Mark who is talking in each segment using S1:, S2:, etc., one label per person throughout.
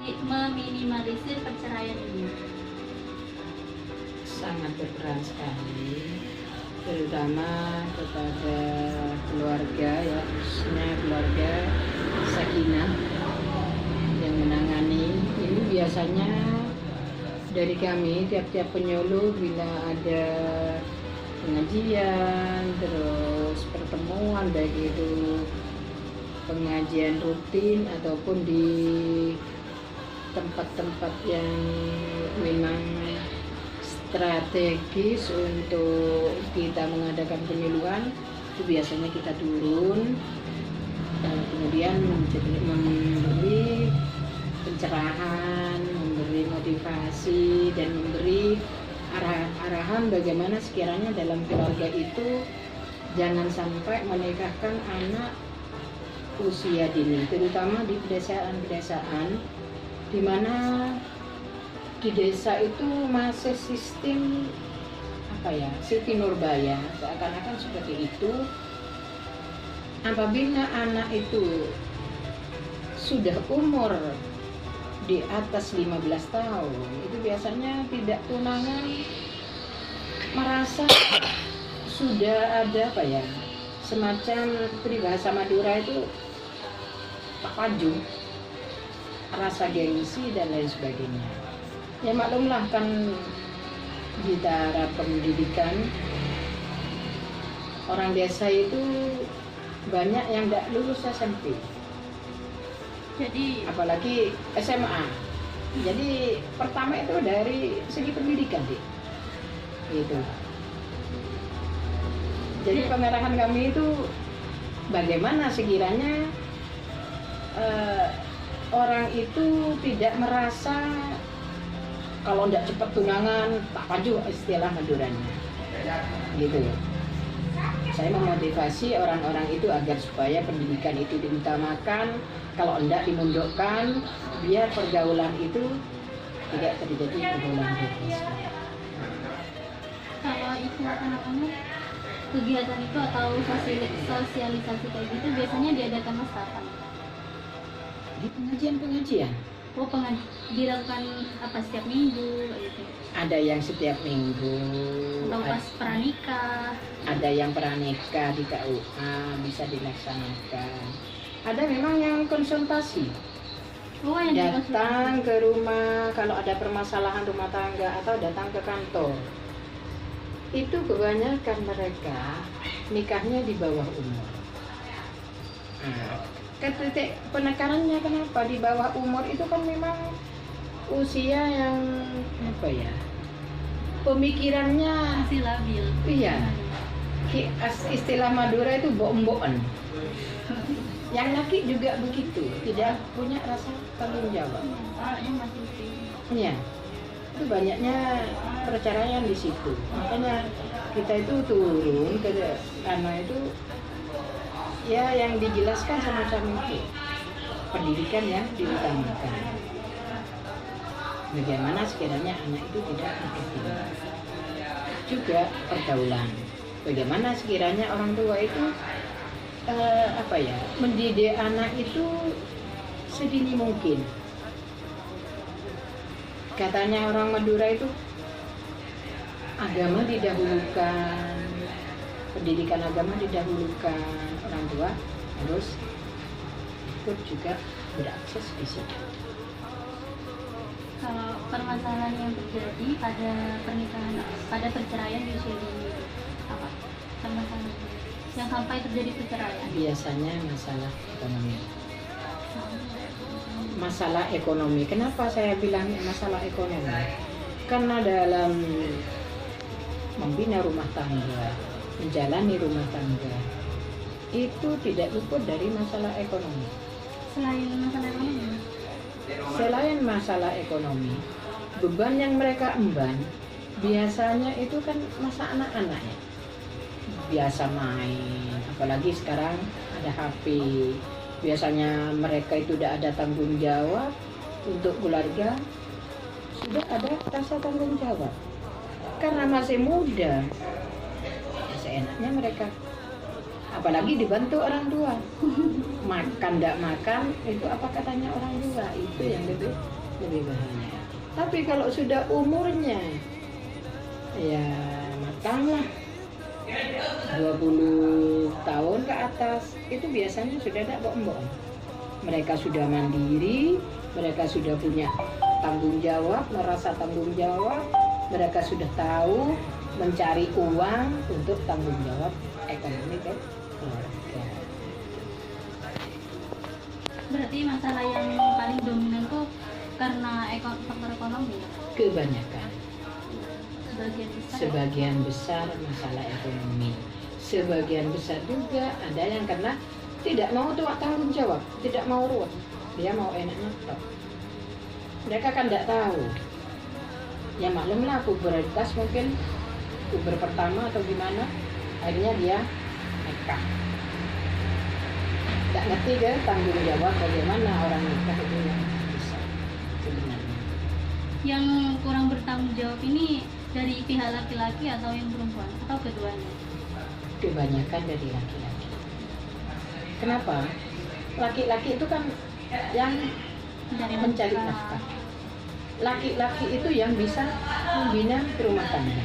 S1: meminimalisir perceraian ini?
S2: Sangat berperan sekali, terutama kepada keluarga ya, khususnya keluarga sakinah yang menangani. Ini biasanya dari kami tiap-tiap penyuluh bila ada pengajian, terus pertemuan, baik itu pengajian rutin ataupun di tempat-tempat yang memang strategis untuk kita mengadakan penyuluhan, itu biasanya kita turun kemudian memberi pencerahan, memberi motivasi, dan memberi arahan bagaimana sekiranya dalam keluarga itu jangan sampai menikahkan anak usia dini, terutama di pedesaan-pedesaan di mana di desa itu masih sistem Siti Nurbaya, seakan-akan seperti itu. Apabila anak itu sudah umur di atas 15 tahun, itu biasanya tidak tunangan, merasa sudah ada semacam peribahasa Madura itu tak maju, rasa gengsi dan lain sebagainya. Ya maklumlah kan di daerah pendidikan orang desa itu banyak yang tidak lulus SMP,
S1: Jadi
S2: apalagi SMA. Jadi pertama itu dari segi pendidikan itu. Jadi pengarahan kami itu bagaimana sekiranya orang itu tidak merasa kalau tidak cepat tunangan tak maju, istilah Maduranya gitu. Saya memotivasi orang-orang itu agar supaya pendidikan itu diutamakan, kalau tidak dimundurkan, biar pergaulan itu tidak terjadi pergaulan bebas.
S1: kalau itu anak-anak kegiatan itu atau sosialisasi kayak gitu biasanya diadakan mas kapan?
S2: Di pengajian-pengajian
S1: Dilakukan apa setiap minggu gitu?
S2: ada yang setiap minggu,
S1: Atau pas pranikah?
S2: ada yang pranikah di KUA bisa dilaksanakan. Ada memang yang konsultasi,
S1: Yang
S2: datang ke rumah kalau ada permasalahan rumah tangga atau datang ke kantor. Itu kebanyakan mereka nikahnya di bawah umur. Titik penekanannya kenapa di bawah umur itu kan memang usia yang pemikirannya
S1: masih labil.
S2: iya, istilah Madura itu mbok-mbokan. Yang laki juga begitu, tidak punya rasa tanggung jawab.
S1: Yang masih tinggi.
S2: Iya, itu banyaknya perceraian di situ. Makanya kita itu turun ke karena itu ya yang dijelaskan semacam itu, pendidikan yang diutamakan. Bagaimana sekiranya anak itu tidak terketinggalan. Juga pergaulan. Bagaimana sekiranya orang tua itu mendidik anak itu sedini mungkin. Katanya orang Madura itu agama didahulukan, pendidikan agama didahulukan, orang tua harus ikut juga berakses di situ.
S1: Kalau permasalahan yang terjadi pada pernikahan, pada perceraian di usia dini, apa permasalahan yang sampai terjadi perceraian?
S2: Biasanya masalah ekonomi. Masalah ekonomi. Kenapa saya bilang masalah ekonomi? Karena dalam membina rumah tangga, menjalani rumah tangga, itu tidak luput dari masalah ekonomi. Selain masalah ekonomi, beban yang mereka emban biasanya itu kan masa anak-anaknya. Biasa main, apalagi sekarang ada HP. Biasanya mereka itu tidak ada tanggung jawab untuk keluarga, sudah ada rasa tanggung jawab. Karena masih muda, seenaknya mereka apalagi dibantu orang tua. Makan tidak makan itu apa katanya orang tua, itu yang lebih bahaya. Tapi kalau sudah umurnya ya matanglah 20 tahun ke atas, itu biasanya sudah tidak bohong. Mereka sudah mandiri, mereka sudah punya tanggung jawab, merasa tanggung jawab, mereka sudah tahu mencari uang untuk tanggung jawab ekonomi ke keluarga.
S1: Berarti masalah yang paling dominan tuh karena faktor ekonomi ya?
S2: Kebanyakan.
S1: Sebagian besar.
S2: Sebagian besar masalah ekonomi. Sebagian besar juga ada yang karena tidak mau tuh tanggung jawab, tidak mau ruwet, dia mau enaknya tok. Mereka kan tidak tahu. Ya maklumlah pubertas mungkin puber pertama atau gimana, akhirnya dia nikah. Tidak ngerti kan tanggung jawab bagaimana orang nikah itu yang bisa sebenarnya.
S1: Yang kurang bertanggung jawab ini dari pihak laki-laki atau yang perempuan atau keduanya?
S2: Kebanyakan dari laki-laki. Kenapa? Laki-laki itu kan yang mencari nafkah. Laki-laki itu yang bisa membina rumah tangga.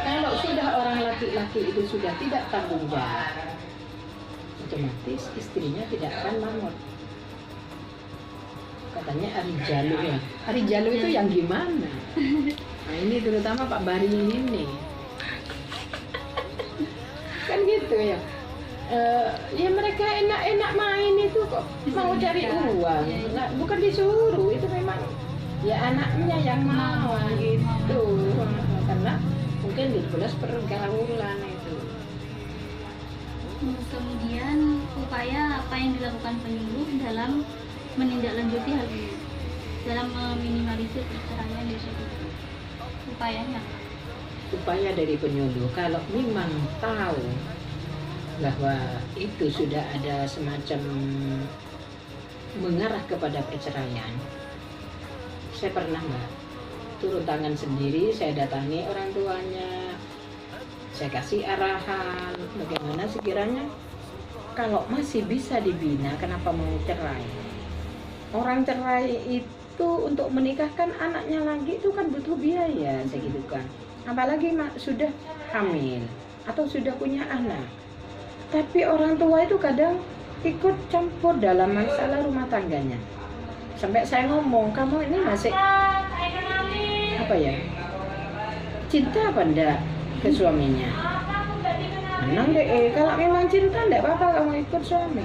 S2: Kalau sudah orang laki-laki itu sudah tidak tanggung jawab, otomatis istrinya tidak akan mamut. Katanya Arijalu ya. Arijalu itu yang gimana? Nah ini terutama Pak Bari ini. Kan gitu ya. Ya mereka enak-enak main itu kok mau cari uang. Nah, bukan disuruh, itu memang ya anaknya yang mau gitu. Karena mungkin di pergaulan itu.
S1: Kemudian upaya apa yang dilakukan penyuluh dalam menindaklanjuti hal ini, dalam meminimalisir perceraian di usia dini? Upayanya?
S2: Upaya dari penyuluh kalau memang tahu bahwa itu sudah ada semacam mengarah kepada perceraian. Saya pernah turun tangan sendiri, saya datangi orang tuanya, saya kasih arahan bagaimana sekiranya kalau masih bisa dibina, kenapa mau cerai. Orang cerai itu untuk menikahkan anaknya lagi itu kan butuh biaya, saya gitu kan. Apalagi sudah hamil atau sudah punya anak. Tapi orang tua itu kadang ikut campur dalam masalah rumah tangganya. Sampai saya ngomong, kamu ini masih apa ya? Cinta apa enggak ke suaminya? Menang deh, kalau memang cinta enggak apa-apa kamu ikut suami.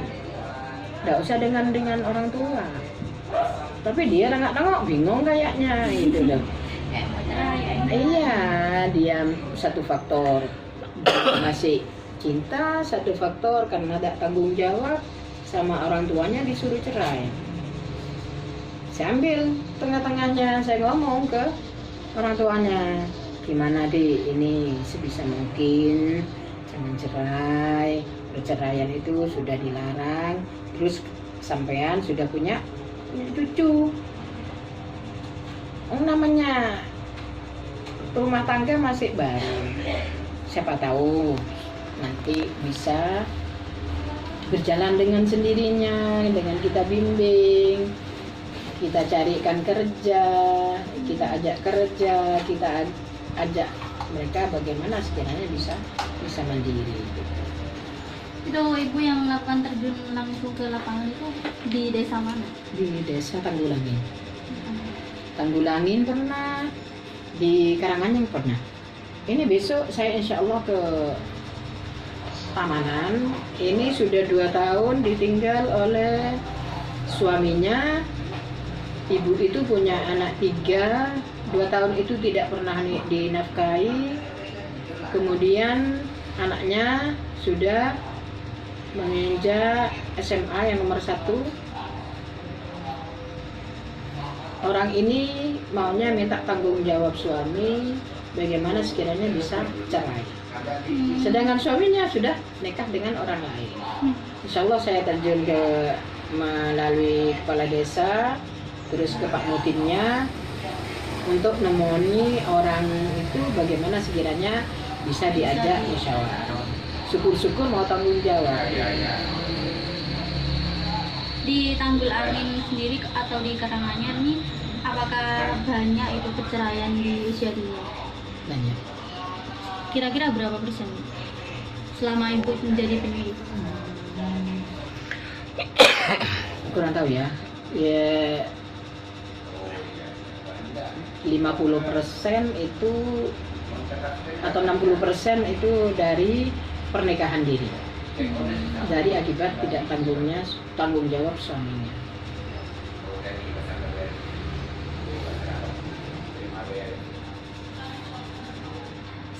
S2: Enggak usah dengan orang tua. Tapi dia nengok bingung kayaknya gitu loh. Iya, dia satu faktor masih cinta, satu faktor karena ada tanggung jawab sama orang tuanya disuruh cerai. Saya ambil tengah-tengahnya, saya ngomong ke orang tuanya, gimana di ini sebisa mungkin jangan cerai, perceraian itu sudah dilarang, terus sampean sudah punya cucu. Namanya rumah tangga masih baru, siapa tahu nanti bisa berjalan dengan sendirinya, dengan kita bimbing, kita carikan kerja, kita ajak kerja, kita ajak mereka bagaimana sekiranya bisa mandiri.
S1: Itu ibu yang melakukan terjun langsung ke lapangan itu di desa mana?
S2: Di desa Tanggulangin. Tanggulangin pernah, di Karanganyar pernah. Ini besok saya insya Allah ke Tamanan. Ini sudah 2 tahun ditinggal oleh suaminya. Ibu itu punya anak 3, 2 tahun itu tidak pernah dinafkahi. Kemudian anaknya sudah menginjak SMA yang nomor 1. Orang ini maunya minta tanggung jawab suami, bagaimana sekiranya bisa cerai. Sedangkan suaminya sudah nikah dengan orang lain. Insya Allah saya terjun melalui kepala desa, terus ke Pak Mutinnya untuk nemoni orang itu bagaimana sekiranya bisa diajak musyawarah. syukur-syukur mau tanggung jawab.
S1: Di Tanggul Angin sendiri atau di Karanganyar nih, apakah banyak itu perceraian di usia dini?
S2: Banyak.
S1: Kira-kira berapa persen selama ibu menjadi penyulit?
S2: Kurang tahu ya. Ya 50% itu atau 60% itu dari pernikahan diri, dari akibat tidak tanggung jawab suaminya.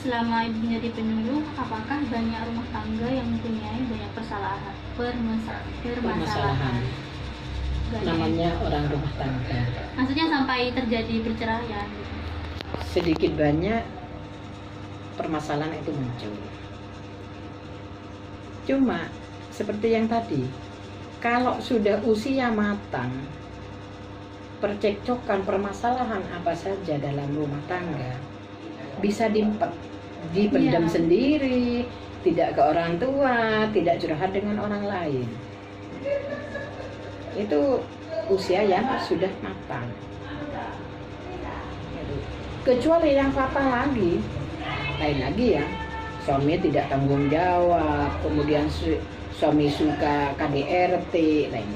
S1: Selama ibu menjadi penyuluh, apakah banyak rumah tangga yang mempunyai banyak permasalahan?
S2: Namanya orang rumah tangga.
S1: Maksudnya sampai terjadi perceraian?
S2: Sedikit banyak permasalahan itu muncul. Cuma seperti yang tadi, kalau sudah usia matang, percekcokan permasalahan apa saja dalam rumah tangga bisa dipendam sendiri, tidak ke orang tua, tidak curhat dengan orang lain. Itu usia yang sudah matang. Kecuali yang fatal lagi, lain lagi ya, suami tidak tanggung jawab, kemudian suami suka KDRT, lain